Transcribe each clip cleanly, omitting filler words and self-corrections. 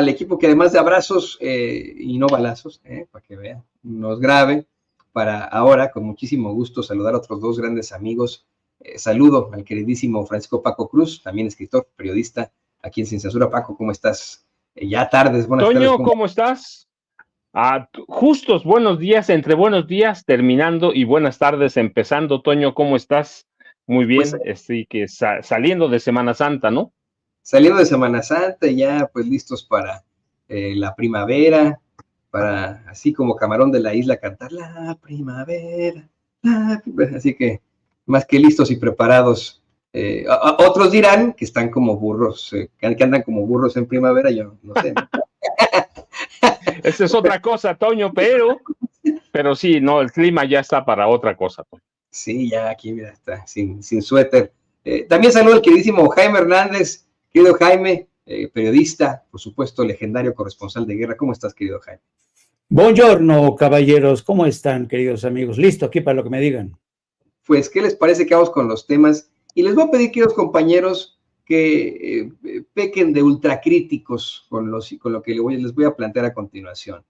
al equipo que además de abrazos y no balazos, para que vean, nos grabe, para ahora, con muchísimo gusto, saludar a otros dos grandes amigos. Saludo al queridísimo Francisco Paco Cruz, también escritor, periodista, aquí en Sin Censura. Paco, ¿cómo estás? Ya tardes, buenas tardes. Toño, ¿cómo estás? Justos, buenos días, entre buenos días terminando y buenas tardes empezando. Toño, ¿cómo estás? Muy bien, pues, saliendo de Semana Santa, ¿no? Saliendo de Semana Santa, ya pues listos para la primavera, para así como Camarón de la Isla cantar la primavera, así que más que listos y preparados. Otros dirán que están como burros, que andan como burros en primavera, yo no sé. ¿No? Esa es otra cosa, Toño, pero sí, no, el clima ya está para otra cosa. Toño. Sí, ya aquí, mira, está, sin suéter. También saludo al queridísimo Jaime Hernández, querido Jaime, periodista, por supuesto, legendario corresponsal de guerra. ¿Cómo estás, querido Jaime? Buongiorno, caballeros. ¿Cómo están, queridos amigos? Listo aquí para lo que me digan. Pues, ¿qué les parece que vamos con los temas? Y les voy a pedir, queridos compañeros, que pequen de ultracríticos con lo que les voy a plantear a continuación.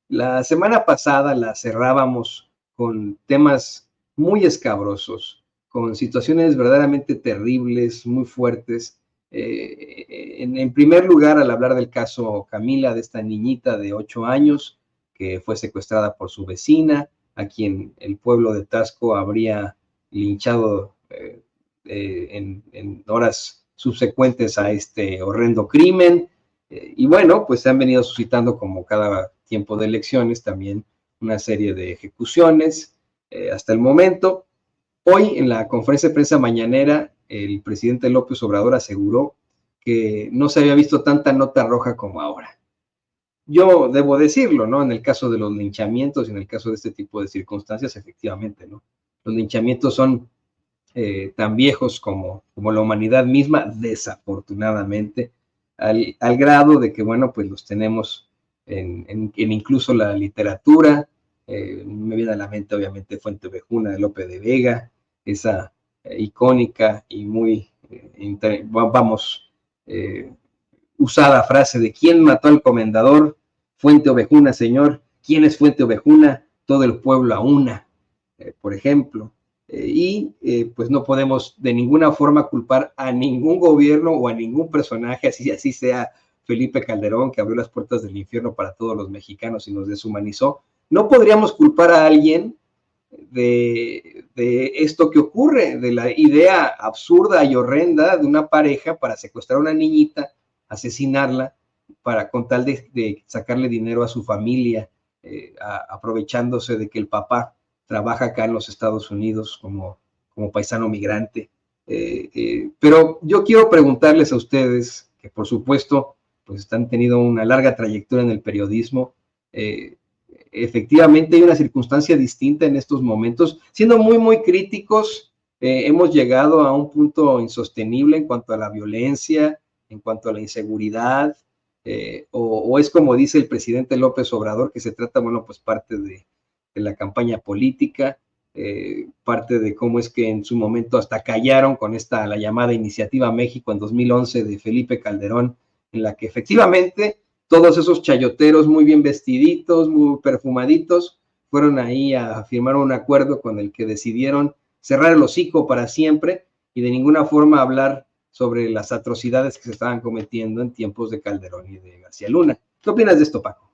La semana pasada la cerrábamos con temas muy escabrosos, con situaciones verdaderamente terribles, muy fuertes. En primer lugar, al hablar del caso Camila, de esta niñita de 8 años que fue secuestrada por su vecina, a quien el pueblo de Taxco habría linchado en horas subsecuentes a este horrendo crimen. Y bueno, pues se han venido suscitando, como cada tiempo de elecciones, también una serie de ejecuciones hasta el momento. Hoy, en la conferencia de prensa mañanera, el presidente López Obrador aseguró que no se había visto tanta nota roja como ahora. Yo debo decirlo, ¿no? En el caso de los linchamientos y en el caso de este tipo de circunstancias, efectivamente, ¿no? Los linchamientos son tan viejos como la humanidad misma, desafortunadamente, al grado de que, bueno, pues los tenemos en incluso la literatura. Me viene a la mente, obviamente, Fuente Ovejuna de Lope de Vega, esa icónica y muy, usada frase de ¿quién mató al comendador? Fuente Ovejuna, señor. ¿Quién es Fuente Ovejuna? Todo el pueblo a una, por ejemplo. Pues no podemos de ninguna forma culpar a ningún gobierno o a ningún personaje, así sea Felipe Calderón, que abrió las puertas del infierno para todos los mexicanos y nos deshumanizó. No podríamos culpar a alguien de esto que ocurre, de la idea absurda y horrenda de una pareja para secuestrar a una niñita, asesinarla, con tal de sacarle dinero a su familia, aprovechándose de que el papá trabaja acá en los Estados Unidos como paisano migrante. Pero yo quiero preguntarles a ustedes, que por supuesto pues han tenido una larga trayectoria en el periodismo, efectivamente hay una circunstancia distinta en estos momentos. Siendo muy, muy críticos, hemos llegado a un punto insostenible en cuanto a la violencia, en cuanto a la inseguridad, o es como dice el presidente López Obrador, que se trata, bueno, pues parte de la campaña política, parte de cómo es que en su momento hasta callaron con la llamada Iniciativa México en 2011 de Felipe Calderón, en la que efectivamente todos esos chayoteros muy bien vestiditos, muy perfumaditos, fueron ahí a firmar un acuerdo con el que decidieron cerrar el hocico para siempre y de ninguna forma hablar sobre las atrocidades que se estaban cometiendo en tiempos de Calderón y de García Luna. ¿Qué opinas de esto, Paco?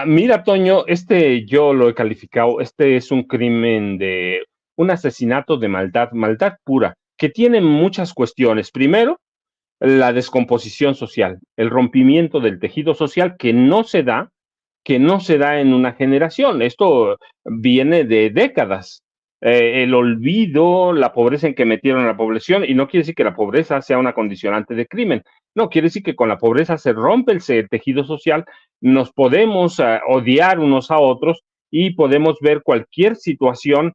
Mira, Toño, yo lo he calificado, es un crimen un asesinato de maldad pura, que tiene muchas cuestiones. Primero, la descomposición social, el rompimiento del tejido social que no se da en una generación. Esto viene de décadas. El olvido, la pobreza en que metieron a la población, y no quiere decir que la pobreza sea una condicionante de crimen. No, quiere decir que con la pobreza se rompe el tejido social, nos podemos odiar unos a otros y podemos ver cualquier situación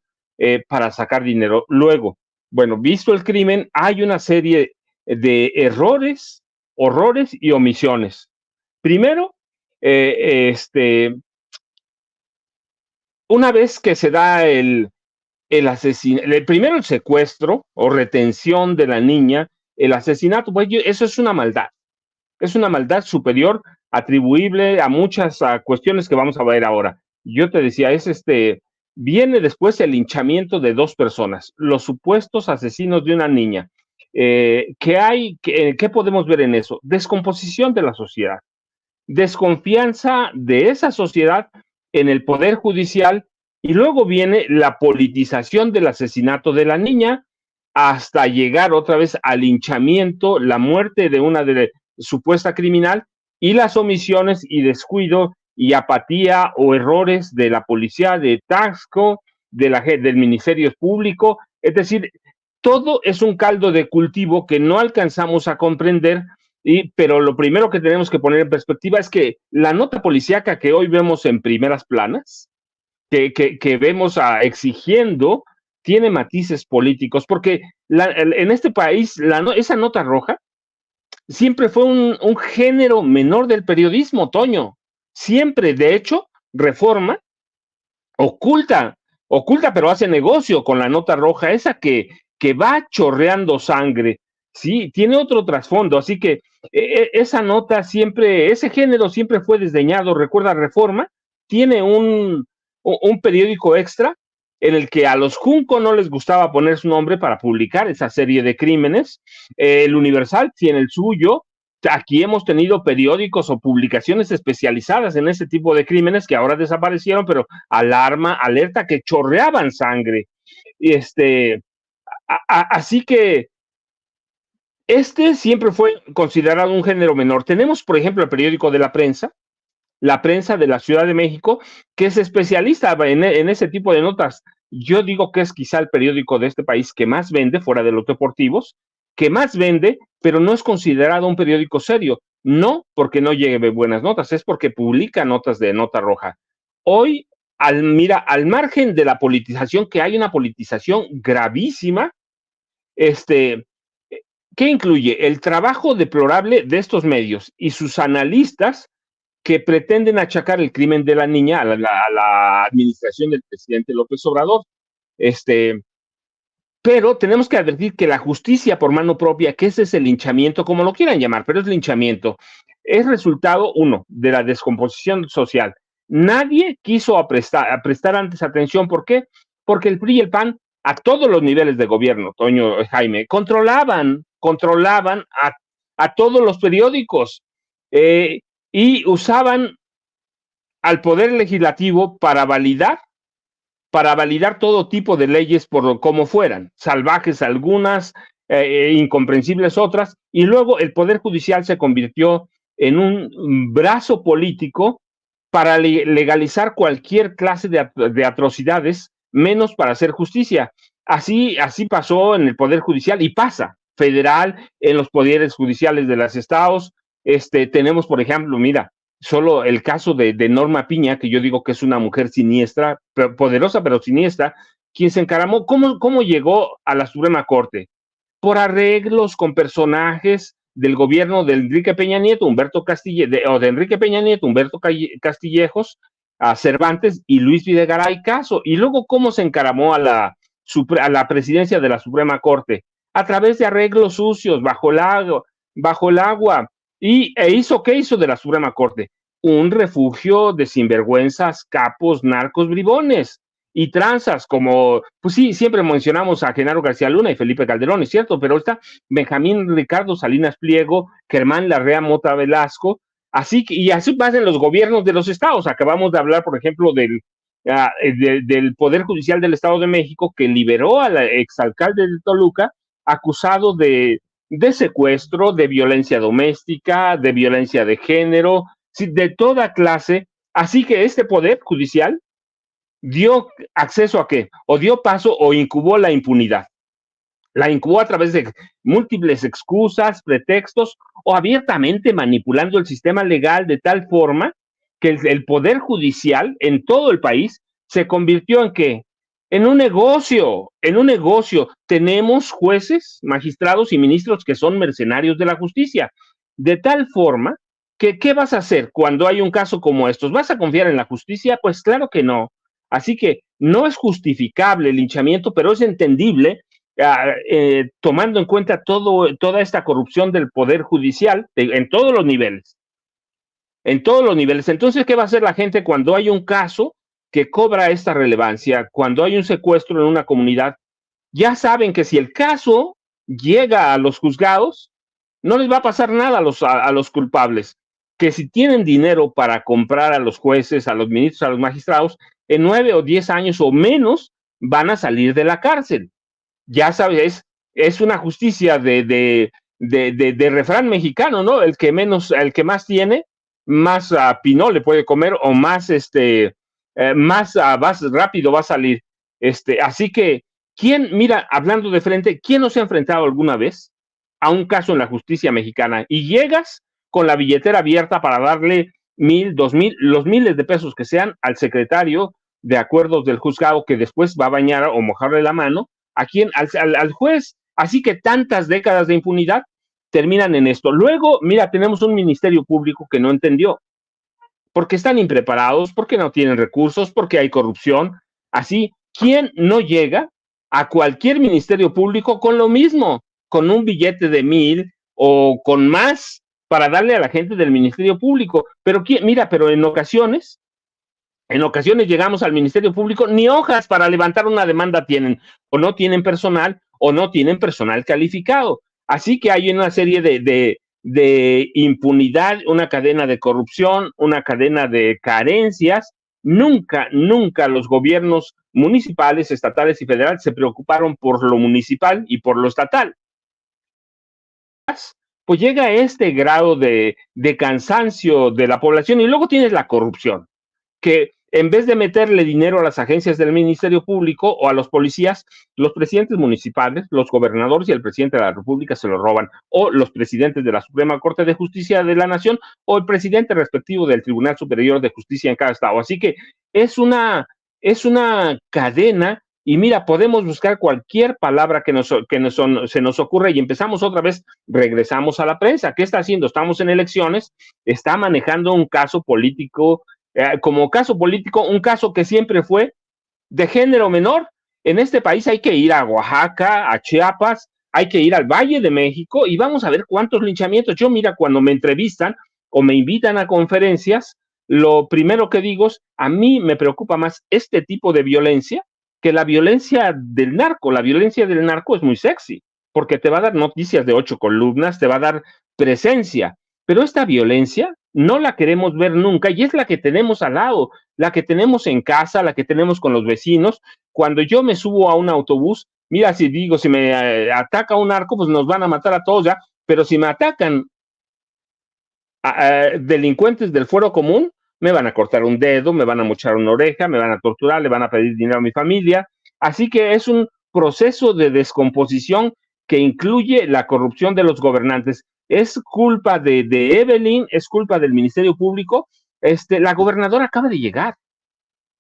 para sacar dinero. Luego, bueno, visto el crimen, hay una serie de errores, horrores y omisiones. Primero, una vez que se da primero el secuestro o retención de la niña, el asesinato, pues eso es una maldad. Es una maldad superior atribuible a muchas cuestiones que vamos a ver ahora. Yo te decía, viene después el linchamiento de 2 personas, los supuestos asesinos de una niña. ¿Qué podemos ver en eso? Descomposición de la sociedad, desconfianza de esa sociedad en el poder judicial, y luego viene la politización del asesinato de la niña hasta llegar otra vez al linchamiento, la muerte de una supuesta criminal, y las omisiones y descuido y apatía o errores de la policía de Taxco, del Ministerio Público. Es decir, todo es un caldo de cultivo que no alcanzamos a comprender, pero lo primero que tenemos que poner en perspectiva es que la nota policíaca que hoy vemos en primeras planas, que vemos exigiendo, tiene matices políticos, porque en este país esa nota roja siempre fue un género menor del periodismo, Toño. Siempre, de hecho, Reforma oculta, pero hace negocio con la nota roja, esa que va chorreando sangre, ¿sí? Tiene otro trasfondo, así que esa nota siempre, ese género siempre fue desdeñado. Recuerda, Reforma tiene un periódico extra en el que a los Junco no les gustaba poner su nombre para publicar esa serie de crímenes. El Universal tiene el suyo. Aquí hemos tenido periódicos o publicaciones especializadas en ese tipo de crímenes que ahora desaparecieron, pero alerta que chorreaban sangre. Así que siempre fue considerado un género menor. Tenemos, por ejemplo, el periódico de La Prensa de la Ciudad de México, que es especialista en ese tipo de notas. Yo digo que es quizá el periódico de este país que más vende, fuera de los deportivos, que más vende, pero no es considerado un periódico serio. No porque no lleve buenas notas, es porque publica notas de nota roja. Hoy, al margen de la politización, que hay una politización gravísima, ¿qué incluye? El trabajo deplorable de estos medios y sus analistas que pretenden achacar el crimen de la niña a la administración del presidente López Obrador. Pero tenemos que advertir que la justicia por mano propia, que ese es el linchamiento, como lo quieran llamar, pero es linchamiento, es resultado, uno, de la descomposición social. Nadie quiso prestar antes atención. ¿Por qué? Porque el PRI y el PAN, a todos los niveles de gobierno, Toño, Jaime, controlaban a todos los periódicos, y usaban al poder legislativo para validar todo tipo de leyes por como fueran, salvajes algunas, incomprensibles otras, y luego el poder judicial se convirtió en un brazo político para legalizar cualquier clase de atrocidades, menos para hacer justicia. Así pasó en el poder judicial y pasa federal, en los poderes judiciales de los estados. Tenemos, por ejemplo, mira, solo el caso de Norma Piña, que yo digo que es una mujer siniestra, poderosa pero siniestra, quien se encaramó. ¿Cómo llegó a la Suprema Corte? Por arreglos con personajes del gobierno de Enrique Peña Nieto, Humberto Castillejos, a Cervantes y Luis Videgaray Caso. Y luego, ¿cómo se encaramó a la presidencia de la Suprema Corte? A través de arreglos sucios, bajo el agua. ¿Qué hizo de la Suprema Corte? Un refugio de sinvergüenzas, capos, narcos, bribones y tranzas, como, pues sí, siempre mencionamos a Genaro García Luna y Felipe Calderón, es cierto, pero está Benjamín Ricardo Salinas Pliego, Germán Larrea Mota Velasco, y así pasan los gobiernos de los estados. Acabamos de hablar, por ejemplo, del Poder Judicial del Estado de México, que liberó al exalcalde de Toluca, acusado de secuestro, de violencia doméstica, de violencia de género, de toda clase. Así que este Poder Judicial dio acceso a qué, o dio paso o incubó la impunidad. La incubó a través de múltiples excusas, pretextos, o abiertamente manipulando el sistema legal de tal forma que el Poder Judicial en todo el país se convirtió en ¿qué? En un negocio. Tenemos jueces, magistrados y ministros que son mercenarios de la justicia, de tal forma que ¿qué vas a hacer cuando hay un caso como estos? ¿Vas a confiar en la justicia? Pues claro que no. Así que no es justificable el linchamiento, pero es entendible tomando en cuenta toda esta corrupción del Poder Judicial en todos los niveles. En todos los niveles. Entonces, ¿qué va a hacer la gente cuando hay un caso que cobra esta relevancia? Cuando hay un secuestro en una comunidad, ya saben que si el caso llega a los juzgados, no les va a pasar nada a los culpables. Que si tienen dinero para comprar a los jueces, a los ministros, a los magistrados, en 9 o 10 años o menos van a salir de la cárcel. Ya sabes, es una justicia de refrán mexicano, ¿no? El que más tiene, más pinó le puede comer o más, más rápido va a salir. Así que, mira, hablando de frente, ¿quién no se ha enfrentado alguna vez a un caso en la justicia mexicana? Y llegas con la billetera abierta para darle 1,000, 2,000, los miles de pesos que sean al secretario de acuerdos del juzgado, que después va a bañar o mojarle la mano al juez. Así que tantas décadas de impunidad terminan en esto. Luego, mira, tenemos un ministerio público que no entendió, porque están impreparados, porque no tienen recursos, porque hay corrupción. Así, ¿quién no llega a cualquier ministerio público con lo mismo, con un billete de 1,000 o con más para darle a la gente del ministerio público? Pero mira, pero en ocasiones llegamos al Ministerio Público, ni hojas para levantar una demanda tienen, o no tienen personal calificado. Así que hay una serie de impunidad, una cadena de corrupción, una cadena de carencias. Nunca los gobiernos municipales, estatales y federales se preocuparon por lo municipal y por lo estatal. Pues llega a este grado de cansancio de la población, y luego tienes la corrupción, que en vez de meterle dinero a las agencias del Ministerio Público o a los policías, los presidentes municipales, los gobernadores y el presidente de la República se lo roban, o los presidentes de la Suprema Corte de Justicia de la Nación, o el presidente respectivo del Tribunal Superior de Justicia en cada estado. Así que es una cadena, y mira, podemos buscar cualquier palabra se nos ocurra, y empezamos otra vez, regresamos a la prensa. ¿Qué está haciendo? Estamos en elecciones, está manejando un caso político, como caso político, un caso que siempre fue de género menor. En este país hay que ir a Oaxaca, a Chiapas, hay que ir al Valle de México y vamos a ver cuántos linchamientos. Yo, mira, cuando me entrevistan o me invitan a conferencias, lo primero que digo es, a mí me preocupa más este tipo de violencia que la violencia del narco. La violencia del narco es muy sexy, porque te va a dar noticias de 8 columnas, te va a dar presencia, pero esta violencia no la queremos ver nunca, y es la que tenemos al lado, la que tenemos en casa, la que tenemos con los vecinos. Cuando yo me subo a un autobús, mira, si me ataca un narco, pues nos van a matar a todos ya, pero si me atacan delincuentes del fuero común, me van a cortar un dedo, me van a mochar una oreja, me van a torturar, le van a pedir dinero a mi familia. Así que es un proceso de descomposición que incluye la corrupción de los gobernantes. Es culpa de Evelyn, es culpa del Ministerio Público. La gobernadora acaba de llegar.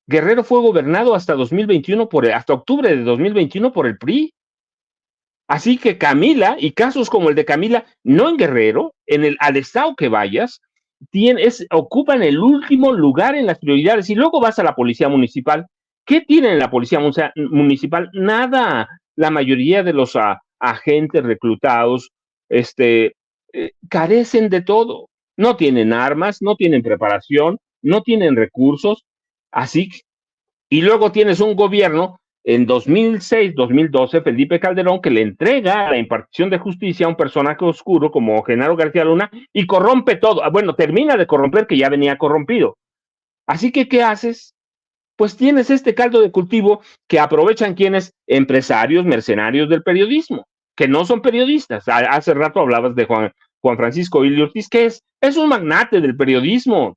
Guerrero fue gobernado hasta 2021 hasta octubre de 2021 por el PRI. Así que Camila, y casos como el de Camila, no en Guerrero, al estado que vayas, ocupan el último lugar en las prioridades. Y luego vas a la policía municipal. ¿Qué tiene en la policía municipal? Nada. La mayoría de los agentes reclutados carecen de todo. No tienen armas, no tienen preparación, no tienen recursos. Así que, y luego tienes un gobierno en 2006, 2012, Felipe Calderón, que le entrega la impartición de justicia a un personaje oscuro como Genaro García Luna y corrompe todo. Bueno, termina de corromper, que ya venía corrompido. Así que, ¿qué haces? Pues tienes este caldo de cultivo que aprovechan quienes, empresarios, mercenarios del periodismo, que no son periodistas. Hace rato hablabas de Juan Francisco Ili Ortiz, que es un magnate del periodismo,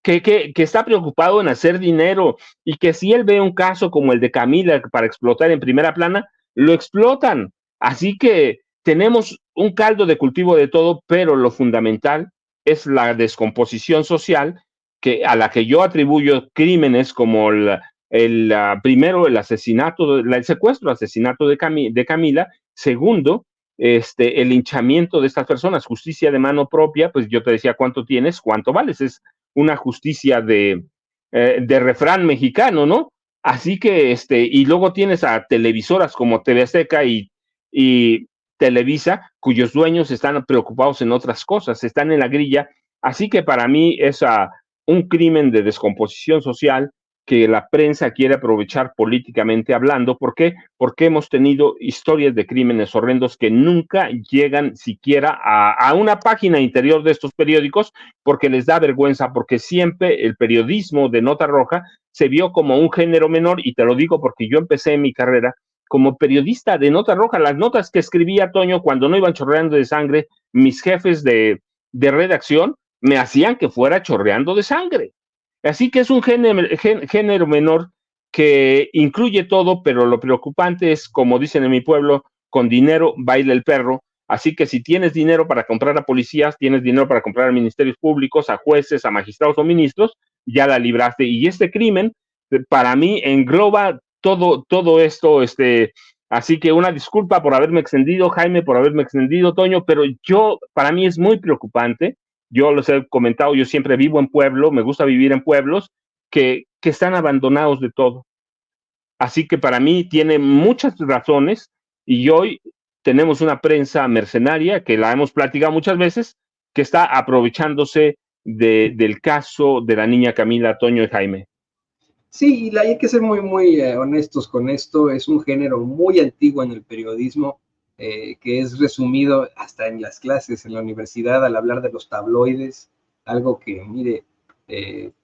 que está preocupado en hacer dinero, y que si él ve un caso como el de Camila para explotar en primera plana, lo explotan. Así que tenemos un caldo de cultivo de todo, pero lo fundamental es la descomposición social, a la que yo atribuyo crímenes como primero el asesinato, el secuestro, asesinato de Camila. Segundo, el linchamiento de estas personas, justicia de mano propia. Pues yo te decía, ¿cuánto tienes? ¿Cuánto vales? Es una justicia de refrán mexicano, ¿no? Así que, y luego tienes a televisoras como TV Azteca y y Televisa, cuyos dueños están preocupados en otras cosas, están en la grilla. Así que para mí es un crimen de descomposición social que la prensa quiere aprovechar políticamente hablando. ¿Por qué? Porque hemos tenido historias de crímenes horrendos que nunca llegan siquiera a una página interior de estos periódicos porque les da vergüenza, porque siempre el periodismo de nota roja se vio como un género menor, y te lo digo porque yo empecé mi carrera como periodista de nota roja. Las notas que escribía, Toño, cuando no iban chorreando de sangre, mis jefes de redacción me hacían que fuera chorreando de sangre. Así que es un género menor que incluye todo, pero lo preocupante es, como dicen en mi pueblo, con dinero baila el perro. Así que si tienes dinero para comprar a policías, tienes dinero para comprar a ministerios públicos, a jueces, a magistrados o ministros, ya la libraste. Y este crimen, para mí, engloba todo esto. Así que una disculpa por haberme extendido, Jaime, por haberme extendido, Toño, pero para mí es muy preocupante. Yo les he comentado, yo siempre vivo en pueblo, me gusta vivir en pueblos que están abandonados de todo. Así que para mí tiene muchas razones, y hoy tenemos una prensa mercenaria, que la hemos platicado muchas veces, que está aprovechándose del caso de la niña Camila, Toño y Jaime. Sí, hay que ser muy honestos con esto. Es un género muy antiguo en el periodismo, que es resumido hasta en las clases en la universidad al hablar de los tabloides, algo que, mire,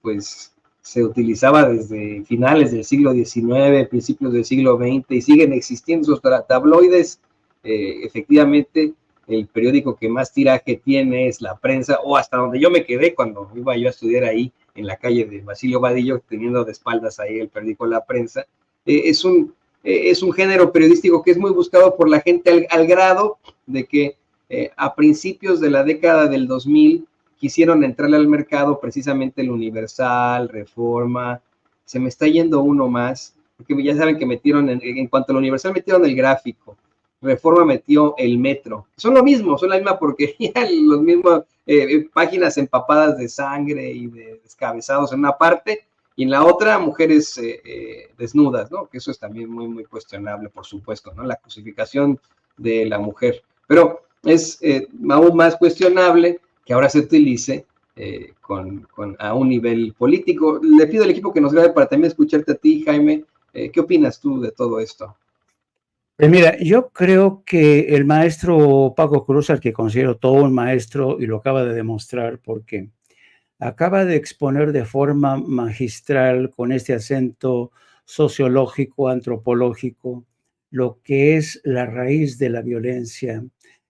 pues se utilizaba desde finales del siglo XIX, principios del siglo XX, y siguen existiendo esos tabloides. Efectivamente, el periódico que más tiraje tiene es La Prensa, o hasta donde yo me quedé cuando iba yo a estudiar ahí, en la calle de Basilio Vadillo, teniendo de espaldas ahí el periódico La Prensa. Es un género periodístico que es muy buscado por la gente al grado de que a principios de la década del 2000 quisieron entrarle al mercado precisamente el Universal, Reforma. Se me está yendo uno más, porque ya saben que metieron, en cuanto al Universal, metieron el Gráfico. Reforma metió el Metro. Son lo mismo, son la misma porquería, los mismos páginas empapadas de sangre y de descabezados en una parte, y en la otra mujeres desnudas, ¿no? Que eso es también muy cuestionable, por supuesto, ¿no? La cosificación de la mujer. Pero es aún más cuestionable que ahora se utilice a un nivel político. Le pido al equipo que nos grabe para también escucharte a ti, Jaime. ¿Qué opinas tú de todo esto? Pues mira, yo creo que el maestro Paco Cruz, al que considero todo un maestro, y lo acaba de demostrar porque acaba de exponer de forma magistral, con este acento sociológico, antropológico, lo que es la raíz de la violencia,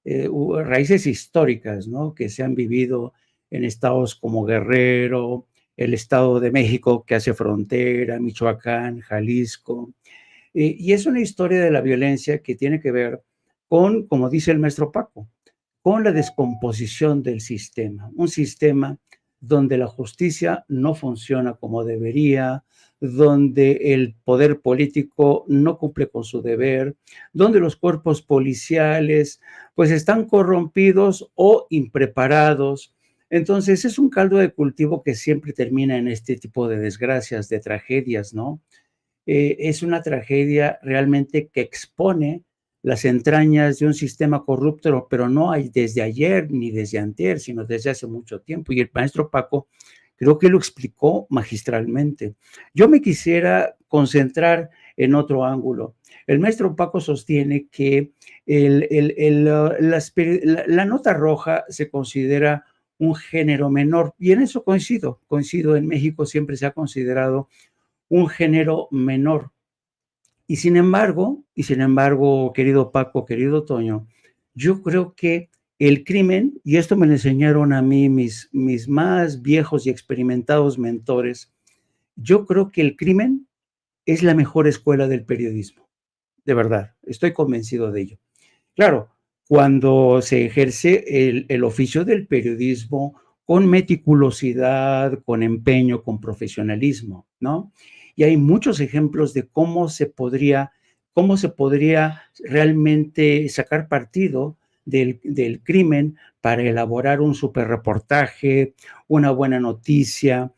raíces históricas, ¿no?, que se han vivido en estados como Guerrero, el Estado de México que hace frontera, Michoacán, Jalisco. Y es una historia de la violencia que tiene que ver con, como dice el maestro Paco, con la descomposición del sistema. Un sistema donde la justicia no funciona como debería, donde el poder político no cumple con su deber, donde los cuerpos policiales pues están corrompidos o impreparados. Entonces es un caldo de cultivo que siempre termina en este tipo de desgracias, de tragedias, ¿no? Es una tragedia realmente que expone las entrañas de un sistema corrupto, pero no hay desde ayer ni desde antier, sino desde hace mucho tiempo. Y el maestro Paco creo que lo explicó magistralmente. Yo me quisiera concentrar en otro ángulo. El maestro Paco sostiene que la nota roja se considera un género menor, y en eso coincido. En México siempre se ha considerado un género menor. Y sin embargo, querido Paco, querido Toño, yo creo que el crimen, y esto me lo enseñaron a mí mis más viejos y experimentados mentores, yo creo que el crimen es la mejor escuela del periodismo. De verdad, estoy convencido de ello. Claro, cuando se ejerce el oficio del periodismo con meticulosidad, con empeño, con profesionalismo, ¿no? Y hay muchos ejemplos de cómo se podría realmente sacar partido del crimen para elaborar un superreportaje, una buena noticia.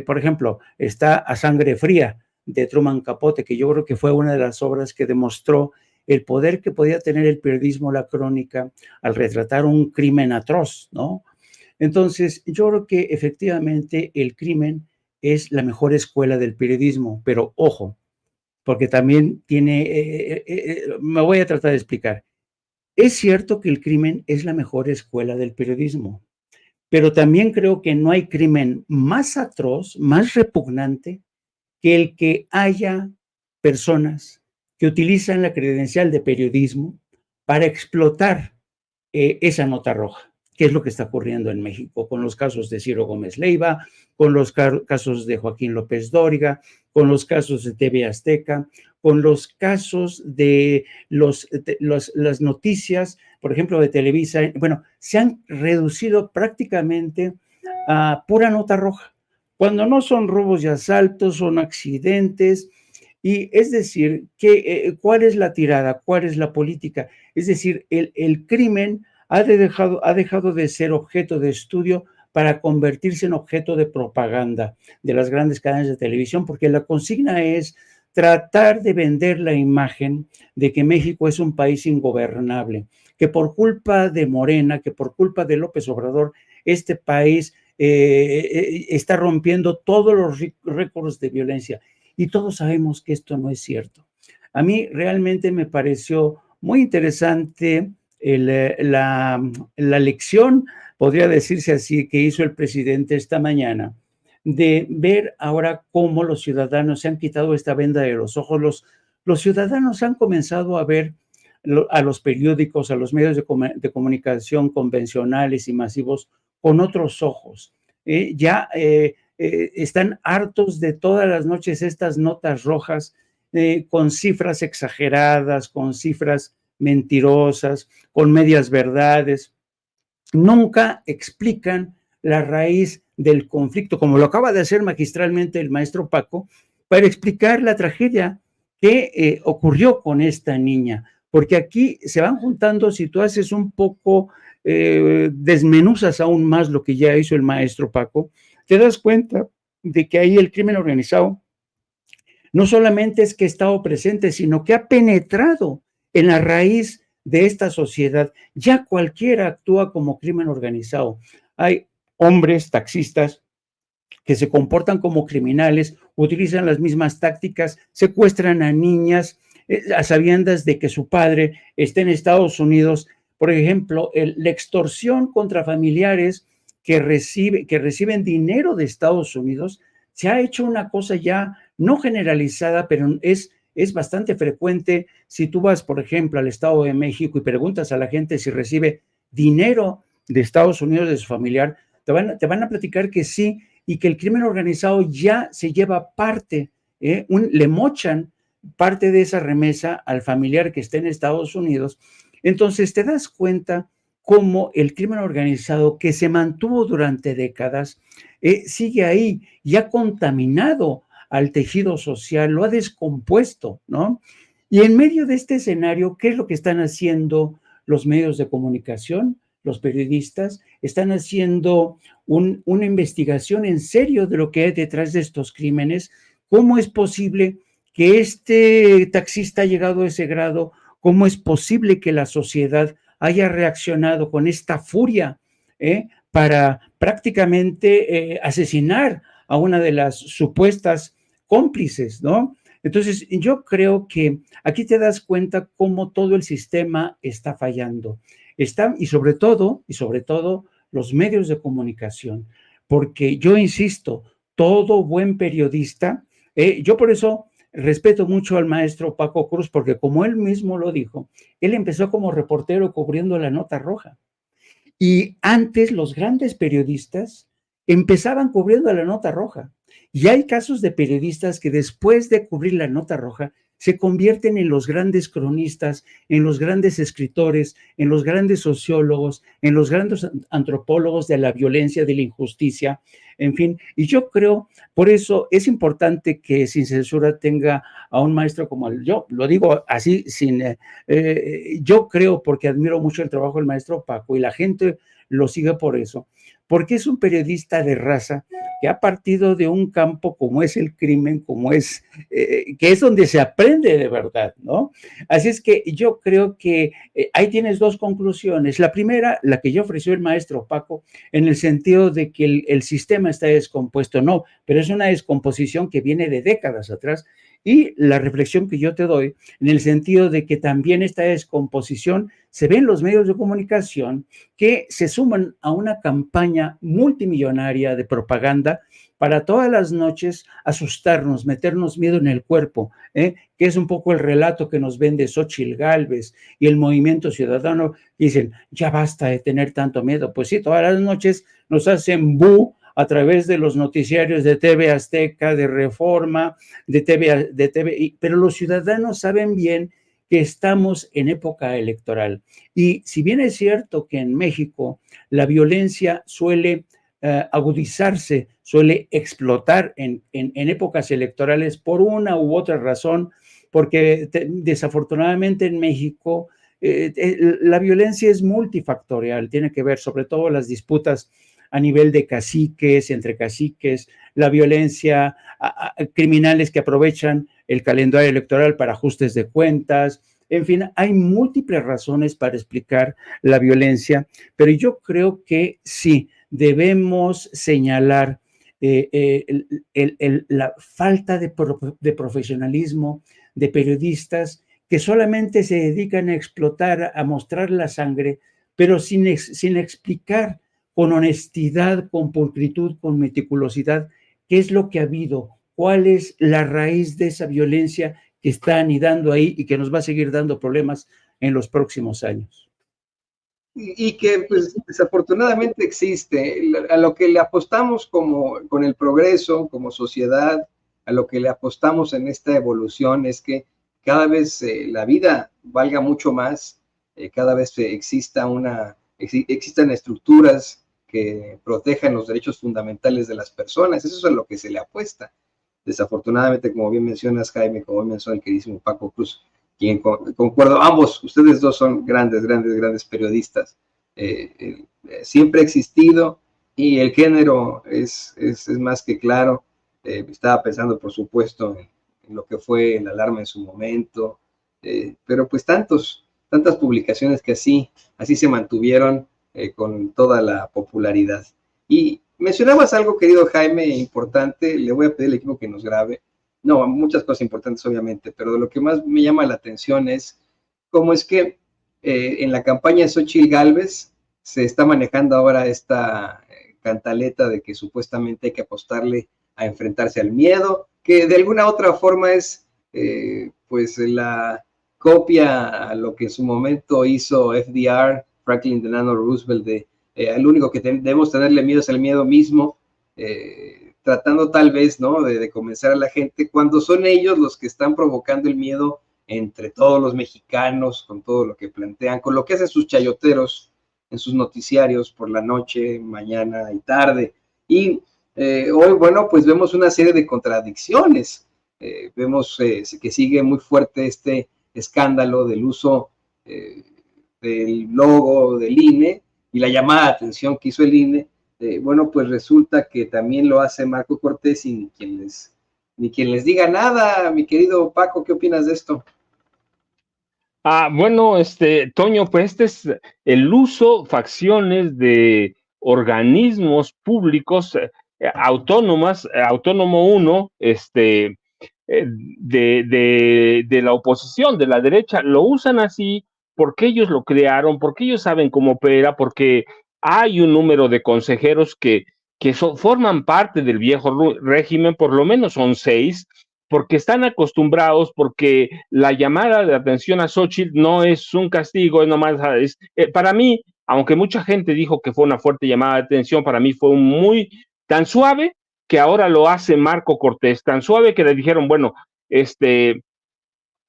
Por ejemplo, está A Sangre Fría, de Truman Capote, que yo creo que fue una de las obras que demostró el poder que podía tener el periodismo, la crónica, al retratar un crimen atroz, ¿no? Entonces, yo creo que efectivamente el crimen es la mejor escuela del periodismo, pero ojo, porque también me voy a tratar de explicar. Es cierto que el crimen es la mejor escuela del periodismo, pero también creo que no hay crimen más atroz, más repugnante, que el que haya personas que utilizan la credencial de periodismo para explotar esa nota roja, que es lo que está ocurriendo en México con los casos de Ciro Gómez Leiva, con los casos de Joaquín López Dóriga, con los casos de TV Azteca, con los casos de las noticias, por ejemplo, de Televisa. Bueno, se han reducido prácticamente a pura nota roja, cuando no son robos y asaltos, son accidentes. Y es decir, ¿cuál es la tirada? ¿Cuál es la política? Es decir, el crimen ha dejado de ser objeto de estudio para convertirse en objeto de propaganda de las grandes cadenas de televisión, porque la consigna es tratar de vender la imagen de que México es un país ingobernable, que por culpa de Morena, que por culpa de López Obrador, este país está rompiendo todos los récords de violencia. Y todos sabemos que esto no es cierto. A mí realmente me pareció muy interesante la lección, podría decirse así, que hizo el presidente esta mañana, de ver ahora cómo los ciudadanos se han quitado esta venda de los ojos. Los ciudadanos han comenzado a ver a los periódicos, a los medios de comunicación convencionales y masivos con otros ojos. Están hartos de todas las noches estas notas rojas con cifras exageradas, con cifras mentirosas, con medias verdades. Nunca explican la raíz del conflicto, como lo acaba de hacer magistralmente el maestro Paco, para explicar la tragedia que ocurrió con esta niña. Porque aquí se van juntando, si tú haces un poco, desmenuzas aún más lo que ya hizo el maestro Paco, te das cuenta de que ahí el crimen organizado no solamente es que ha estado presente, sino que ha penetrado en la raíz de esta sociedad. Ya cualquiera actúa como crimen organizado. Hay hombres taxistas que se comportan como criminales, utilizan las mismas tácticas, secuestran a niñas a sabiendas de que su padre está en Estados Unidos. Por ejemplo, la extorsión contra familiares que reciben dinero de Estados Unidos se ha hecho una cosa ya no generalizada, pero es bastante frecuente. Si tú vas, por ejemplo, al Estado de México y preguntas a la gente si recibe dinero de Estados Unidos de su familiar, te van a platicar que sí, y que el crimen organizado ya se lleva parte, le mochan parte de esa remesa al familiar que está en Estados Unidos. Entonces te das cuenta cómo el crimen organizado, que se mantuvo durante décadas, sigue ahí y ha contaminado al tejido social, lo ha descompuesto, ¿no? Y en medio de este escenario, ¿qué es lo que están haciendo los medios de comunicación? Los periodistas están haciendo una investigación en serio de lo que hay detrás de estos crímenes. ¿Cómo es posible que este taxista ha llegado a ese grado? ¿Cómo es posible que la sociedad haya reaccionado con esta furia para prácticamente asesinar a una de las supuestas cómplices, ¿no? Entonces, yo creo que aquí te das cuenta cómo todo el sistema está fallando. Y sobre todo, los medios de comunicación, porque yo insisto, todo buen periodista, yo por eso respeto mucho al maestro Paco Cruz, porque como él mismo lo dijo, él empezó como reportero cubriendo la nota roja. Y antes los grandes periodistas empezaban cubriendo la nota roja. Y hay casos de periodistas que después de cubrir la nota roja se convierten en los grandes cronistas, en los grandes escritores, en los grandes sociólogos, en los grandes antropólogos de la violencia, de la injusticia, en fin. Y yo creo, por eso es importante que Sin Censura tenga a un maestro como él. Yo lo digo así, yo creo, porque admiro mucho el trabajo del maestro Paco y la gente lo sigue por eso, porque es un periodista de raza que ha partido de un campo como es el crimen, como es, que es donde se aprende de verdad, ¿no? Así es que yo creo que ahí tienes dos conclusiones. La primera, la que ya ofreció el maestro Paco, en el sentido de que el sistema está descompuesto, no, pero es una descomposición que viene de décadas atrás. Y la reflexión que yo te doy, en el sentido de que también esta descomposición se ve en los medios de comunicación que se suman a una campaña multimillonaria de propaganda para todas las noches asustarnos, meternos miedo en el cuerpo, que es un poco el relato que nos vende Xóchitl Gálvez y el Movimiento Ciudadano. Dicen, ya basta de tener tanto miedo. Pues sí, todas las noches nos hacen bu a través de los noticiarios de TV Azteca, de Reforma, de TV, pero los ciudadanos saben bien que estamos en época electoral. Y si bien es cierto que en México la violencia suele agudizarse, suele explotar en épocas electorales por una u otra razón, porque desafortunadamente en México la violencia es multifactorial, tiene que ver sobre todo las disputas a nivel de caciques, entre caciques, la violencia, criminales que aprovechan el calendario electoral para ajustes de cuentas. En fin, hay múltiples razones para explicar la violencia, pero yo creo que sí, debemos señalar la falta de profesionalismo de periodistas que solamente se dedican a explotar, a mostrar la sangre, pero sin explicar con honestidad, con pulcritud, con meticulosidad, qué es lo que ha habido, cuál es la raíz de esa violencia que está anidando ahí y que nos va a seguir dando problemas en los próximos años. Y que pues desafortunadamente existe. A lo que le apostamos con el progreso, como sociedad, a lo que le apostamos en esta evolución es que cada vez la vida valga mucho más, cada vez existan estructuras que protejan los derechos fundamentales de las personas. Eso es a lo que se le apuesta. Desafortunadamente, como bien mencionas, Jaime, como bien mencionó el queridísimo Paco Cruz, quien concuerdo, ambos, ustedes dos son grandes periodistas. Siempre ha existido y el género es más que claro. Estaba pensando, por supuesto, en lo que fue el Alarma en su momento, pero pues tantas publicaciones que así se mantuvieron con toda la popularidad. Y mencionabas algo, querido Jaime, importante. Le voy a pedir al equipo que nos grabe. No, muchas cosas importantes, obviamente, pero de lo que más me llama la atención es cómo es que en la campaña de Xóchitl Gálvez se está manejando ahora esta cantaleta de que supuestamente hay que apostarle a enfrentarse al miedo, que de alguna otra forma es pues la copia a lo que en su momento hizo FDR, Franklin Delano Roosevelt, de el único que debemos tenerle miedo es el miedo mismo, tratando tal vez, ¿no?, de convencer a la gente, cuando son ellos los que están provocando el miedo entre todos los mexicanos, con todo lo que plantean, con lo que hacen sus chayoteros en sus noticiarios por la noche, mañana y tarde. Y hoy, bueno, pues vemos una serie de contradicciones. Vemos que sigue muy fuerte este escándalo del uso del logo del INE y la llamada de atención que hizo el INE. Bueno, pues resulta que también lo hace Marco Cortés y ni quien les diga nada. Mi querido Paco, ¿qué opinas de esto? Bueno, Toño, pues este es el uso, facciones de organismos públicos Autónomo 1, de la oposición, de la derecha, lo usan así porque ellos lo crearon, porque ellos saben cómo opera, porque hay un número de consejeros que forman parte del viejo régimen, por lo menos son 6, porque están acostumbrados, porque la llamada de atención a Xóchitl no es un castigo, es nomás, para mí, aunque mucha gente dijo que fue una fuerte llamada de atención, para mí fue muy tan suave que ahora lo hace Marco Cortés, tan suave que le dijeron, bueno,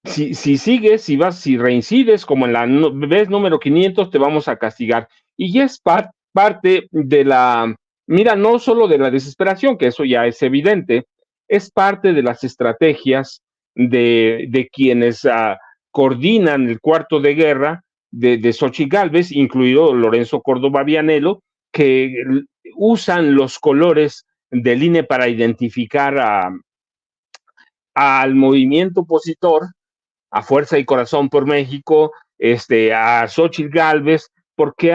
si sigues, si reincides, como en la vez número 500, te vamos a castigar. Y ya es parte de la, mira, no solo de la desesperación, que eso ya es evidente, es parte de las estrategias de quienes coordinan el cuarto de guerra de Xóchitl Gálvez, incluido Lorenzo Córdoba Vianello, que usan los colores del INE para identificar al movimiento opositor, a Fuerza y Corazón por México, a Xóchitl Gálvez, porque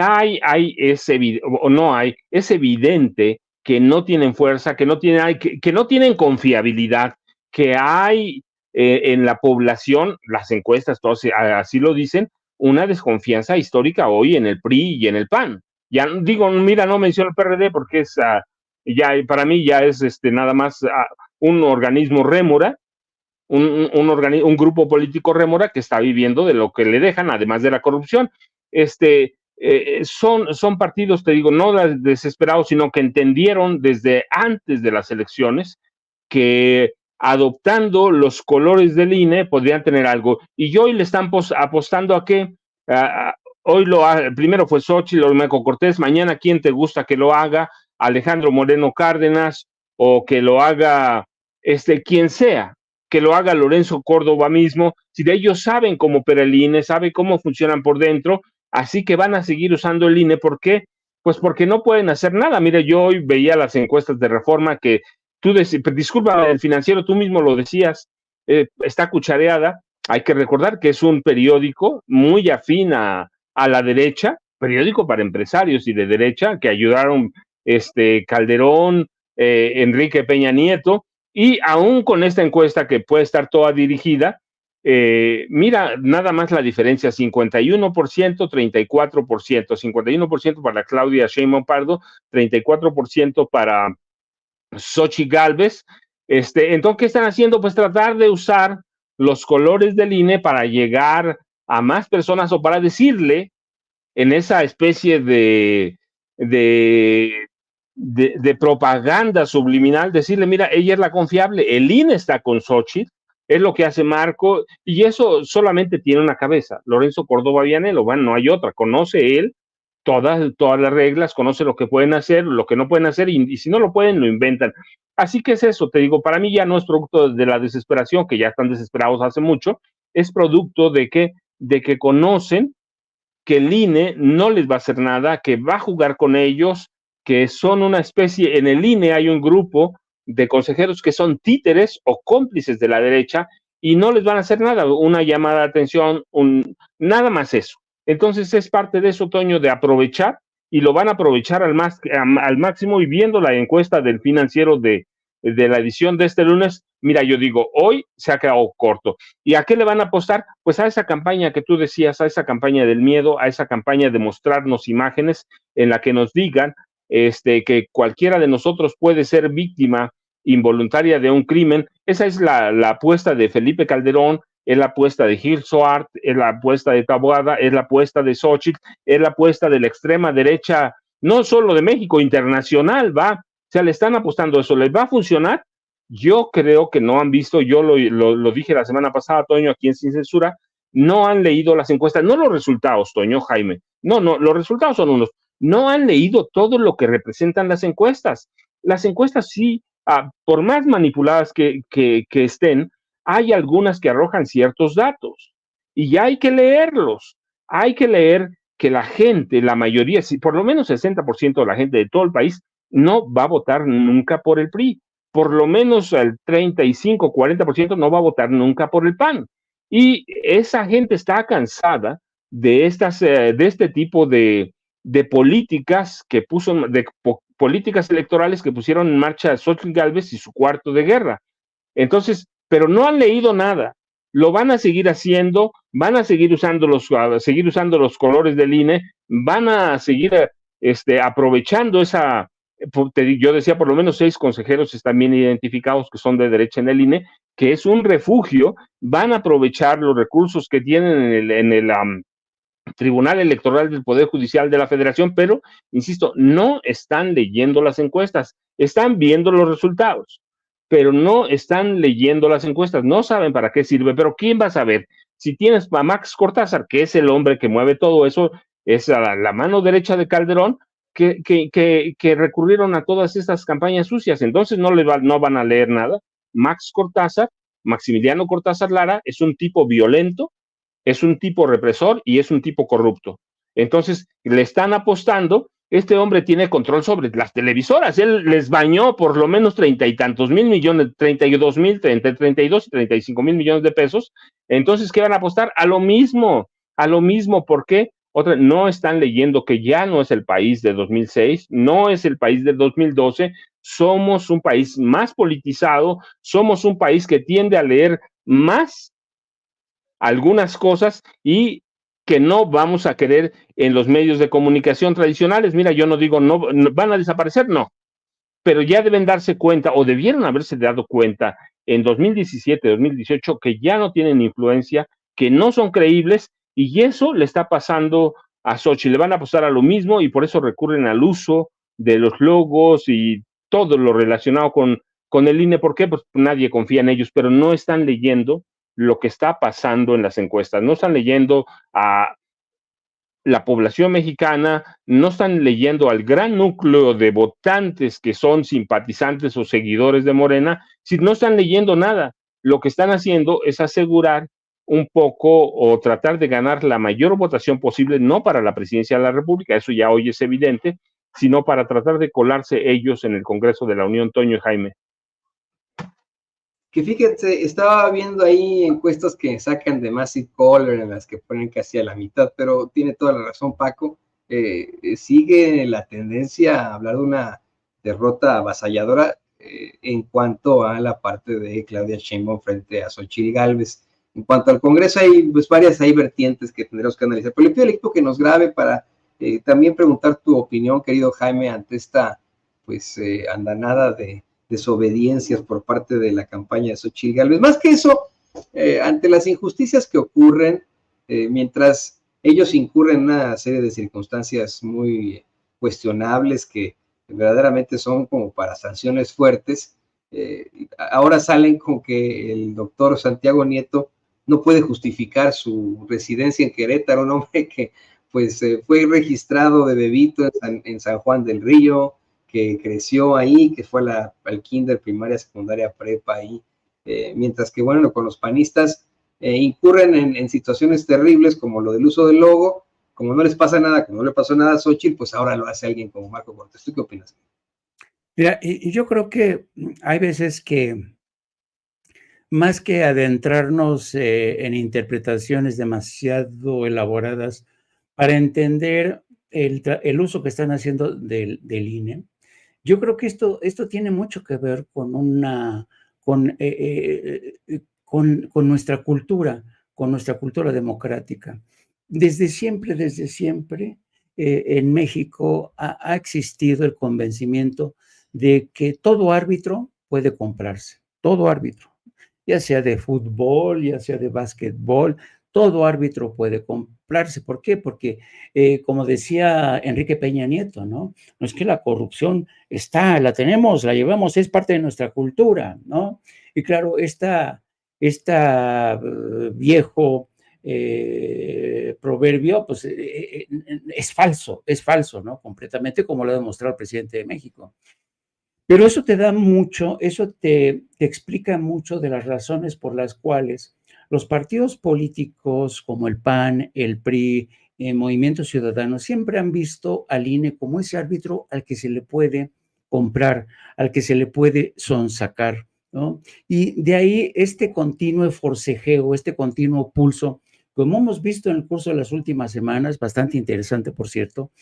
es evidente que no tienen fuerza, que no tienen confiabilidad, que hay en la población, las encuestas todos así lo dicen, una desconfianza histórica hoy en el PRI y en el PAN. Ya digo, mira, no menciono el PRD porque ya para mí ya es nada más un organismo rémora, un grupo político rémora que está viviendo de lo que le dejan, además de la corrupción. Son partidos, te digo, no desesperados, sino que entendieron desde antes de las elecciones que adoptando los colores del INE podrían tener algo. Y hoy le están apostando a que hoy primero fue Xóchitl, Olmeco Cortés, mañana quién te gusta que lo haga, Alejandro Moreno Cárdenas, o que lo haga quien sea, que lo haga Lorenzo Córdoba mismo, si de ellos saben cómo opera el INE, saben cómo funcionan por dentro, así que van a seguir usando el INE. ¿Por qué? Pues porque no pueden hacer nada. Mire, yo hoy veía las encuestas de Reforma que disculpa, el Financiero, tú mismo lo decías, está cuchareada. Hay que recordar que es un periódico muy afín a la derecha, periódico para empresarios y de derecha, que ayudaron Calderón, Enrique Peña Nieto, y aún con esta encuesta que puede estar toda dirigida, mira nada más la diferencia, 51%, 34%, 51% para Claudia Sheinbaum Pardo, 34% para Xóchitl Gálvez. Entonces, ¿qué están haciendo? Pues tratar de usar los colores del INE para llegar a más personas o para decirle en esa especie de propaganda subliminal, decirle, mira, ella es la confiable, el INE está con Xóchitl, es lo que hace Marco, y eso solamente tiene una cabeza, Lorenzo Córdoba Vianello, bueno, no hay otra, conoce él todas las reglas, conoce lo que pueden hacer, lo que no pueden hacer, y si no lo pueden, lo inventan. Así que es eso, te digo, para mí ya no es producto de la desesperación, que ya están desesperados hace mucho, es producto de que conocen que el INE no les va a hacer nada, que va a jugar con ellos, que son una especie, en el INE hay un grupo de consejeros que son títeres o cómplices de la derecha y no les van a hacer nada, una llamada de atención, nada más eso. Entonces es parte de eso, Toño, de aprovechar, y lo van a aprovechar al máximo, y viendo la encuesta del Financiero de la edición de este lunes, mira, yo digo, hoy se ha quedado corto. ¿Y a qué le van a apostar? Pues a esa campaña que tú decías, a esa campaña del miedo, a esa campaña de mostrarnos imágenes en la que nos digan que cualquiera de nosotros puede ser víctima involuntaria de un crimen. Esa es la apuesta de Felipe Calderón, es la apuesta de Gil Soart, es la apuesta de Taboada, es la apuesta de Xóchitl, es la apuesta de la extrema derecha, no solo de México, internacional, va. O sea, le están apostando eso. ¿Les va a funcionar? Yo creo que no han visto, yo lo dije la semana pasada, Toño, aquí en Sin Censura, no han leído las encuestas, no los resultados, Toño, Jaime. No, los resultados son unos. No han leído todo lo que representan las encuestas. Las encuestas sí, por más manipuladas que estén, hay algunas que arrojan ciertos datos y ya hay que leerlos. Hay que leer que la gente, la mayoría, por lo menos 60% de la gente de todo el país, no va a votar nunca por el PRI. Por lo menos el 35, 40% no va a votar nunca por el PAN. Y esa gente está cansada de este tipo de políticas políticas electorales que pusieron en marcha Xóchitl Gálvez y su cuarto de guerra. Entonces, pero no han leído nada. Lo van a seguir haciendo, van a seguir usando los colores del INE, van a seguir aprovechando esa. Yo decía, por lo menos 6 consejeros están bien identificados que son de derecha en el INE, que es un refugio. Van a aprovechar los recursos que tienen en el Tribunal Electoral del Poder Judicial de la Federación, pero, insisto, no están leyendo las encuestas, están viendo los resultados, pero no están leyendo las encuestas, no saben para qué sirve. Pero ¿quién va a saber? Si tienes a Max Cortázar, que es el hombre que mueve todo eso, es la mano derecha de Calderón, que recurrieron a todas estas campañas sucias, entonces no van a leer nada. Max Cortázar, Maximiliano Cortázar Lara, es un tipo violento, es un tipo represor y es un tipo corrupto. Entonces le están apostando este hombre tiene control sobre las televisoras. Él les bañó por lo menos 30 y tantos mil millones, 32 mil, 32 y 35 mil millones de pesos. Entonces, ¿qué van a apostar? A lo mismo, a lo mismo. ¿Por qué? Otra, no están leyendo que ya no es el país de 2006, no es el país de 2012. Somos un país más politizado, somos un país que tiende a leer más algunas cosas y que no vamos a querer en los medios de comunicación tradicionales. Mira, yo no digo no van a desaparecer, no, pero ya deben darse cuenta o debieron haberse dado cuenta en 2017, 2018 que ya no tienen influencia, que no son creíbles y eso le está pasando a Xochitl. Le van a apostar a lo mismo y por eso recurren al uso de los logos y todo lo relacionado con el INE. ¿Por qué? Pues nadie confía en ellos, pero no están leyendo lo que está pasando en las encuestas, no están leyendo a la población mexicana, no están leyendo al gran núcleo de votantes que son simpatizantes o seguidores de Morena, si no están leyendo nada. Lo que están haciendo es asegurar un poco o tratar de ganar la mayor votación posible, no para la presidencia de la República, eso ya hoy es evidente, sino para tratar de colarse ellos en el Congreso de la Unión, Toño y Jaime. Que fíjense, estaba viendo ahí encuestas que sacan de Massive Caller en las que ponen casi a la mitad, pero tiene toda la razón Paco, sigue la tendencia a hablar de una derrota avasalladora en cuanto a la parte de Claudia Sheinbaum frente a Xochitl Gálvez. En cuanto al Congreso hay pues varias vertientes que tendremos que analizar, pero le pido al equipo que nos grabe para también preguntar tu opinión, querido Jaime, ante esta pues andanada de desobediencias por parte de la campaña de Xochitl Gálvez. Más que eso, ante las injusticias que ocurren, mientras ellos incurren en una serie de circunstancias muy cuestionables que verdaderamente son como para sanciones fuertes, ahora salen con que el doctor Santiago Nieto no puede justificar su residencia en Querétaro, un hombre que pues fue registrado de bebito en San Juan del Río, que creció ahí, que fue al kinder, primaria, secundaria, prepa ahí, mientras que, bueno, con los panistas incurren en situaciones terribles como lo del uso del logo, como no les pasa nada, como no le pasó nada a Xochitl, pues ahora lo hace alguien como Marco Cortés. ¿Tú qué opinas? Mira, y yo creo que hay veces que más que adentrarnos en interpretaciones demasiado elaboradas para entender el uso que están haciendo del INE, yo creo que esto tiene mucho que ver con con nuestra cultura democrática. Desde siempre, en México ha existido el convencimiento de que todo árbitro puede comprarse, todo árbitro, ya sea de fútbol, ya sea de básquetbol, todo árbitro puede comprarse. ¿Por qué? Porque, como decía Enrique Peña Nieto, ¿no? No es que la corrupción está, la tenemos, la llevamos, es parte de nuestra cultura, ¿no? Y claro, viejo proverbio, pues es falso, ¿no? Completamente, como lo ha demostrado el presidente de México. Pero eso te da mucho, eso te explica mucho de las razones por las cuales los partidos políticos como el PAN, el PRI, Movimiento Ciudadano, siempre han visto al INE como ese árbitro al que se le puede comprar, al que se le puede sonsacar, ¿no? Y de ahí este continuo forcejeo, este continuo pulso, como hemos visto en el curso de las últimas semanas, bastante interesante, por cierto,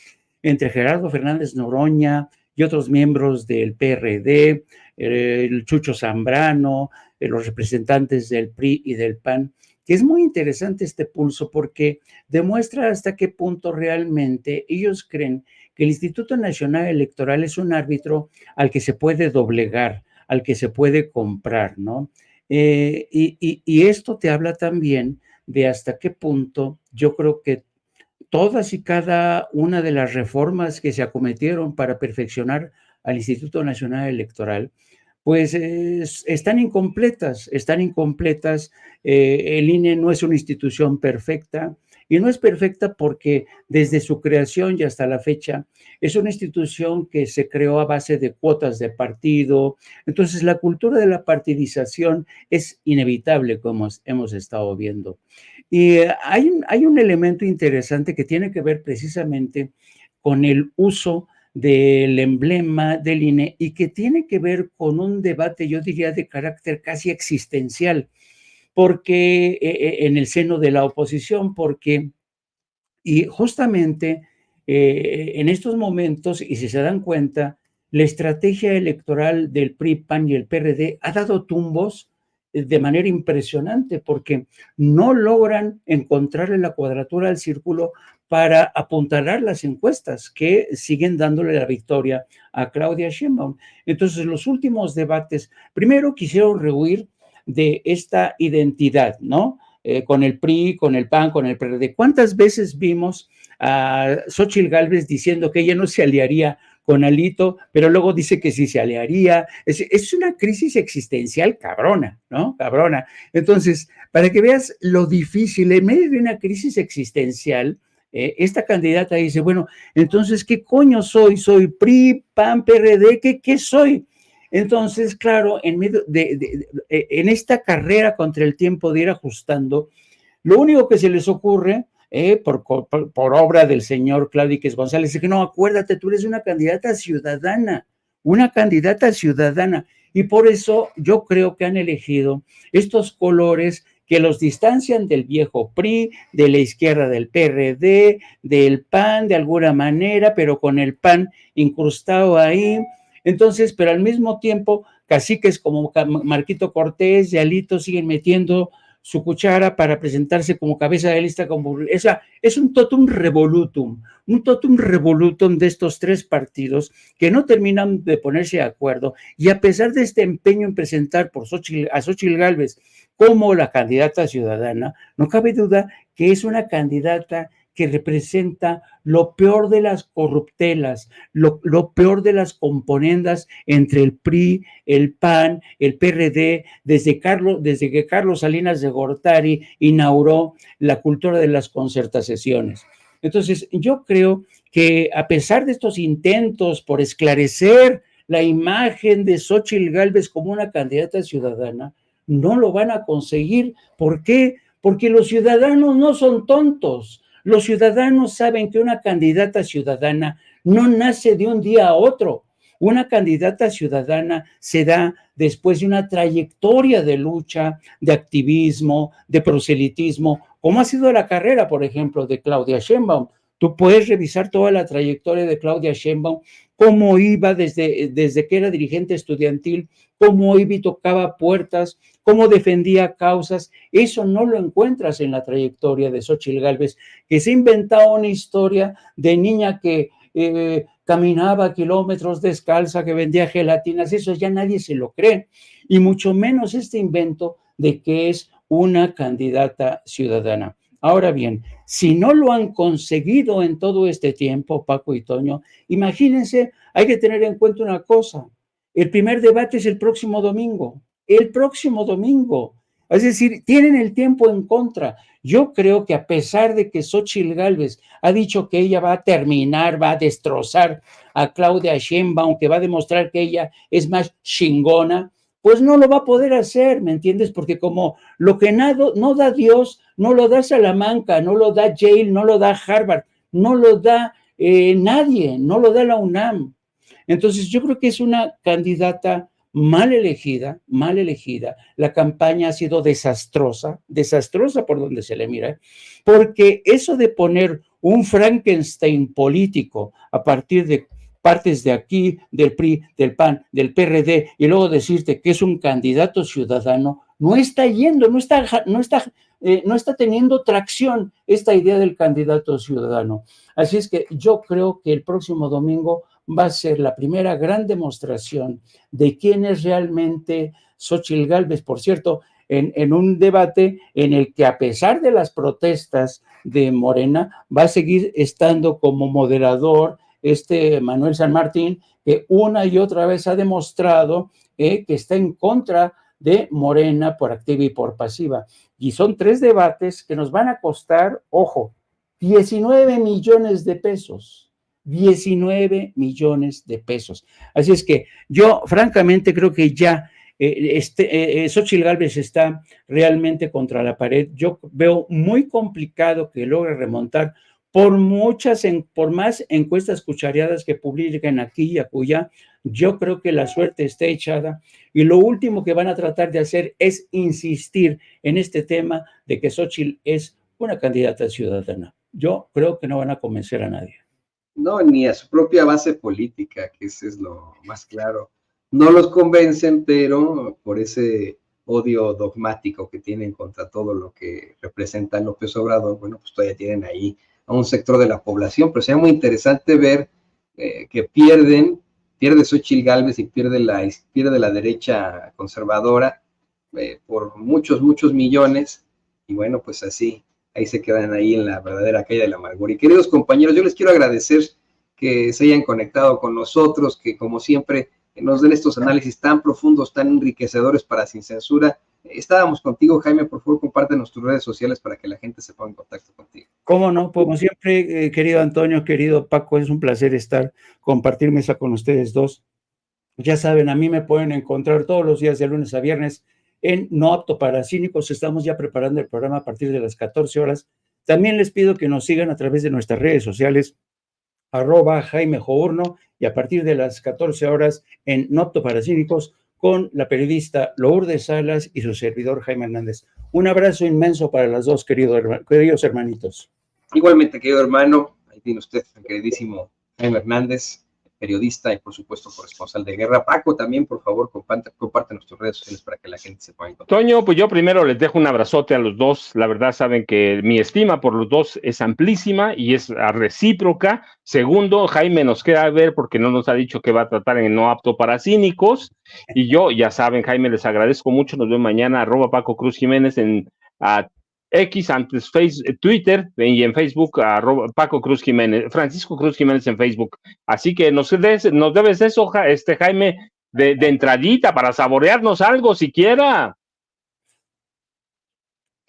entre Gerardo Fernández Noroña y otros miembros del PRD, el Chucho Zambrano, los representantes del PRI y del PAN, que es muy interesante este pulso porque demuestra hasta qué punto realmente ellos creen que el Instituto Nacional Electoral es un árbitro al que se puede doblegar, al que se puede comprar, ¿no? Y esto te habla también de hasta qué punto yo creo que todas y cada una de las reformas que se acometieron para perfeccionar al Instituto Nacional Electoral, pues están incompletas. El INE no es una institución perfecta y no es perfecta porque desde su creación y hasta la fecha es una institución que se creó a base de cuotas de partido. Entonces la cultura de la partidización es inevitable, como hemos estado viendo. Y hay un elemento interesante que tiene que ver precisamente con el uso del emblema del INE y que tiene que ver con un debate, yo diría, de carácter casi existencial, porque en el seno de la oposición, porque y justamente en estos momentos, y si se dan cuenta, la estrategia electoral del PRI, PAN y el PRD ha dado tumbos de manera impresionante porque no logran encontrarle la cuadratura al círculo para apuntalar las encuestas que siguen dándole la victoria a Claudia Sheinbaum. Entonces, los últimos debates, primero quisieron rehuir de esta identidad, ¿no? Con el PRI, con el PAN, con el PRD. ¿Cuántas veces vimos a Xóchitl Gálvez diciendo que ella no se aliaría con Alito, pero luego dice que sí se aliaría? Es una crisis existencial cabrona, ¿no? Cabrona. Entonces, para que veas lo difícil, en medio de una crisis existencial, esta candidata dice, bueno, entonces, ¿qué coño soy? ¿Soy PRI, PAN, PRD? ¿Qué soy? Entonces, claro, en medio en esta carrera contra el tiempo de ir ajustando, lo único que se les ocurre, por obra del señor Claudíquez González, es que no, acuérdate, tú eres una candidata ciudadana, y por eso yo creo que han elegido estos colores que los distancian del viejo PRI, de la izquierda del PRD, del PAN de alguna manera, pero con el PAN incrustado ahí. Entonces, pero al mismo tiempo, caciques como Marquito Cortés y Alito siguen metiendo su cuchara para presentarse como cabeza de lista. Es un totum revolutum de estos tres partidos que no terminan de ponerse de acuerdo, y a pesar de este empeño en presentar a Xóchitl Gálvez como la candidata ciudadana, no cabe duda que es una candidata que representa lo peor de las corruptelas, lo peor de las componendas entre el PRI, el PAN, el PRD, desde que Carlos Salinas de Gortari inauguró la cultura de las concertaciones. Entonces, yo creo que a pesar de estos intentos por esclarecer la imagen de Xóchitl Gálvez como una candidata ciudadana, no lo van a conseguir. ¿Por qué? Porque los ciudadanos no son tontos. Los ciudadanos saben que una candidata ciudadana no nace de un día a otro. Una candidata ciudadana se da después de una trayectoria de lucha, de activismo, de proselitismo, como ha sido la carrera, por ejemplo, de Claudia Sheinbaum. Tú puedes revisar toda la trayectoria de Claudia Sheinbaum, cómo iba desde que era dirigente estudiantil, cómo iba y tocaba puertas, cómo defendía causas. Eso no lo encuentras en la trayectoria de Xóchitl Gálvez, que se ha inventado una historia de niña que caminaba kilómetros descalza, que vendía gelatinas. Eso ya nadie se lo cree, y mucho menos este invento de que es una candidata ciudadana. Ahora bien, si no lo han conseguido en todo este tiempo, Paco y Toño, imagínense, hay que tener en cuenta una cosa: el primer debate es el próximo domingo. Es decir, tienen el tiempo en contra. Yo creo que a pesar de que Xóchitl Gálvez ha dicho que ella va a terminar, va a destrozar a Claudia Sheinbaum, que va a demostrar que ella es más chingona, pues no lo va a poder hacer, ¿me entiendes? Porque como lo que no da Dios, no lo da Salamanca, no lo da Yale, no lo da Harvard, no lo da nadie, no lo da la UNAM. Entonces yo creo que es una candidata mal elegida. La campaña ha sido desastrosa por donde se le mira, porque eso de poner un Frankenstein político a partir de partes de aquí, del PRI, del PAN, del PRD, y luego decirte que es un candidato ciudadano, no está teniendo tracción esta idea del candidato ciudadano. Así es que yo creo que el próximo domingo va a ser la primera gran demostración de quién es realmente Xóchitl Gálvez. Por cierto, en un debate en el que, a pesar de las protestas de Morena, va a seguir estando como moderador Manuel San Martín, que una y otra vez ha demostrado que está en contra de Morena por activa y por pasiva. Y son 3 debates que nos van a costar, ojo, 19 millones de pesos. 19 millones de pesos. Así es que yo, francamente, creo que ya Xóchitl Gálvez está realmente contra la pared. Yo veo muy complicado que logre remontar, por más encuestas cuchareadas que publiquen aquí y acullá, yo creo que la suerte está echada y lo último que van a tratar de hacer es insistir en este tema de que Xóchitl es una candidata ciudadana. Yo creo que no van a convencer a nadie. No, ni a su propia base política, que ese es lo más claro. No los convencen, pero por ese odio dogmático que tienen contra todo lo que representa López Obrador, bueno, pues todavía tienen ahí a un sector de la población, pero sería muy interesante ver que pierde Xóchitl Gálvez y pierde la derecha conservadora por muchos millones, y bueno, pues así, ahí se quedan ahí en la verdadera calle de la amargura. Y queridos compañeros, yo les quiero agradecer que se hayan conectado con nosotros, que como siempre nos den estos análisis tan profundos, tan enriquecedores para Sin Censura. Estábamos contigo, Jaime, por favor, compártenos tus redes sociales para que la gente se ponga en contacto contigo. Cómo no, como siempre, querido Antonio, querido Paco, es un placer compartir mesa con ustedes dos. Ya saben, a mí me pueden encontrar todos los días de lunes a viernes en No Apto para Cínicos. Estamos ya preparando el programa a partir de las 14 horas. También les pido que nos sigan a través de nuestras redes sociales, @Jaime Journo, y a partir de las 14 horas en No Apto para Cínicos con la periodista Lourdes Salas y su servidor Jaime Hernández. Un abrazo inmenso para las dos, queridos hermanitos. Igualmente, querido hermano, ahí tiene usted el queridísimo Jaime Hernández, periodista y por supuesto corresponsal de guerra. Paco, también por favor comparte nuestras redes sociales para que la gente se pueda encontrar. Toño, pues yo primero les dejo un abrazote a los dos. La verdad saben que mi estima por los dos es amplísima y es recíproca. Segundo, Jaime nos queda ver porque no nos ha dicho que va a tratar en No Apto para Cínicos. Y yo, ya saben, Jaime, les agradezco mucho. Nos vemos mañana, @Paco Cruz Jiménez en X, antes Twitter, y en Facebook, @Paco Cruz Jiménez, Francisco Cruz Jiménez en Facebook. Así que nos debes eso, Jaime, de entradita para saborearnos algo siquiera.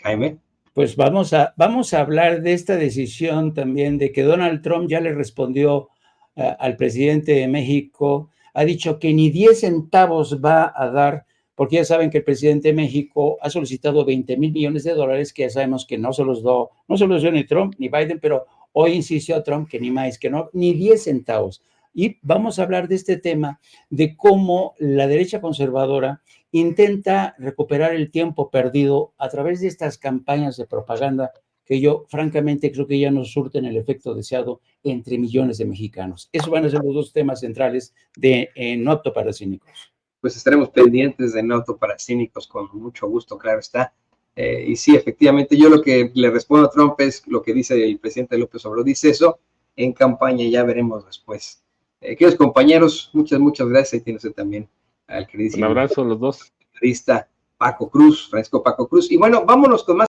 Jaime. Pues vamos a hablar de esta decisión también de que Donald Trump ya le respondió al presidente de México, ha dicho que ni 10 centavos va a dar, porque ya saben que el presidente de México ha solicitado $20 mil millones, que ya sabemos que no se los dio ni Trump ni Biden, pero hoy insistió Trump que ni más, que no, ni 10 centavos. Y vamos a hablar de este tema, de cómo la derecha conservadora intenta recuperar el tiempo perdido a través de estas campañas de propaganda que yo francamente creo que ya no surten el efecto deseado entre millones de mexicanos. Esos van a ser los dos temas centrales de No Apto para Cínicos. Pues estaremos pendientes de No Apto para Cínicos con mucho gusto, claro está. Y sí, efectivamente, yo lo que le respondo a Trump es lo que dice el presidente López Obrador, dice eso en campaña, ya veremos después. Queridos compañeros, muchas gracias. Ahí tiene usted también al queridísimo. Un abrazo a los dos. Periodista Paco Cruz, Francisco Paco Cruz. Y bueno, vámonos con más.